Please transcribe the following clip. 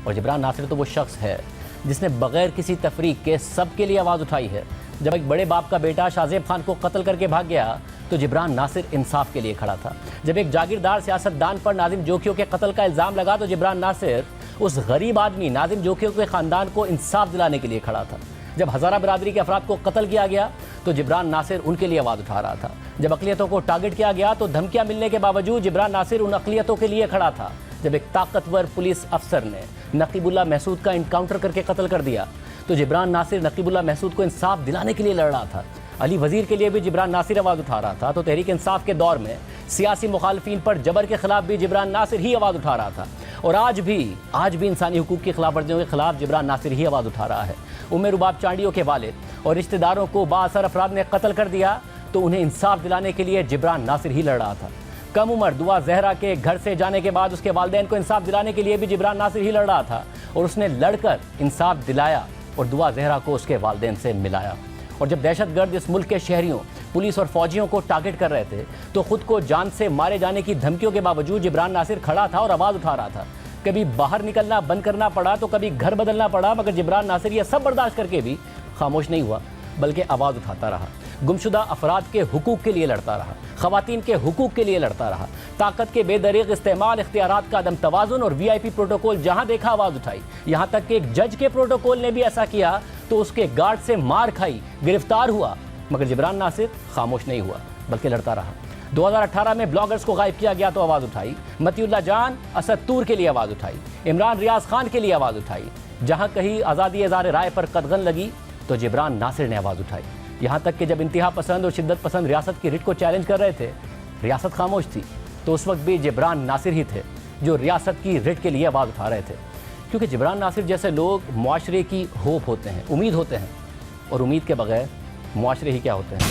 اور جبران ناصر تو وہ شخص ہے جس نے بغیر کسی تفریق کے سب کے لیے آواز اٹھائی ہے۔ جب ایک بڑے باپ کا بیٹا شاہ خان کو قتل کر کے بھاگ گیا تو جبران ناصر انصاف کے لیے کھڑا تھا۔ جب ایک جاگیردار سیاستدان پر ناظم جوکھیوں کے قتل کا الزام لگا تو جبران ناصر اس غریب آدمی ناظم جوکھیوں کے خاندان کو انصاف دلانے کے لیے کھڑا تھا۔ جب ہزارہ برادری کے افراد کو قتل کیا گیا تو جبران ناصر ان کے لیے آواز اٹھا رہا تھا۔ جب اقلیتوں کو ٹارگٹ کیا گیا تو دھمکیاں ملنے کے باوجود جبران ناصر ان اقلیتوں کے لیے کھڑا تھا۔ جب ایک طاقتور پولیس افسر نے نقیب اللہ محسود کا انکاؤنٹر کر کے قتل کر دیا تو جبران ناصر نقیب اللہ محسود کو انصاف دلانے کے لیے لڑ رہا تھا۔ علی وزیر کے لیے بھی جبران ناصر آواز اٹھا رہا تھا۔ تو تحریک انصاف کے دور میں سیاسی مخالفین پر جبر کے خلاف بھی جبران ناصر ہی آواز اٹھا رہا تھا، اور آج بھی انسانی حقوق کی خلاف ورزیوں کے خلاف جبران ناصر ہی آواز اٹھا رہا ہے۔ رباب چانڈیوں کے والد اور رشتہ داروں کو بااثر افراد نے قتل کر دیا تو انہیں انصاف دلانے کے لیے جبران ناصر ہی لڑ رہا تھا۔ کم عمر دعا زہرا کے گھر سے جانے کے بعد اس کے والدین کو انصاف دلانے کے لیے بھی جبران ناصر ہی لڑ رہا تھا، اور اس نے لڑ کر انصاف دلایا اور دعا زہرا کو اس کے والدین سے ملایا۔ اور جب دہشت گرد اس ملک کے شہریوں، پولیس اور فوجیوں کو ٹارگٹ کر رہے تھے تو خود کو جان سے مارے جانے کی دھمکیوں کے باوجود جبران ناصر کھڑا تھا اور آواز اٹھا رہا تھا۔ کبھی باہر نکلنا بند کرنا پڑا تو کبھی گھر بدلنا پڑا، مگر جبران ناصر یہ سب برداشت کر کے بھی خاموش نہیں ہوا، بلکہ آواز اٹھاتا رہا۔ گمشدہ افراد کے حقوق کے لیے لڑتا رہا، خواتین کے حقوق کے لیے لڑتا رہا، طاقت کے بے دریغ استعمال، اختیارات کا عدم توازن اور وی آئی پی پروٹوکول جہاں دیکھا آواز اٹھائی۔ یہاں تک کہ ایک جج کے پروٹوکول نے بھی ایسا کیا تو اس کے گارڈ سے مار کھائی، گرفتار ہوا، مگر جبران ناصر خاموش نہیں ہوا بلکہ لڑتا رہا۔ 2018 میں بلاگرز کو غائب کیا گیا تو آواز اٹھائی، متی اللہ جان اسد طور کے لیے آواز اٹھائی، عمران ریاض خان کے لیے آواز اٹھائی، جہاں کہیں آزادی اظہار رائے پر قدغن لگی تو جبران ناصر نے آواز اٹھائی۔ یہاں تک کہ جب انتہا پسند اور شدت پسند ریاست کی رٹ کو چیلنج کر رہے تھے، ریاست خاموش تھی، تو اس وقت بھی جبران ناصر ہی تھے جو ریاست کی رٹ کے لیے آواز اٹھا رہے تھے، کیونکہ جبران ناصر جیسے لوگ معاشرے کی ہوپ ہوتے ہیں، امید ہوتے ہیں، اور امید کے بغیر معاشرے ہی کیا ہوتے ہیں۔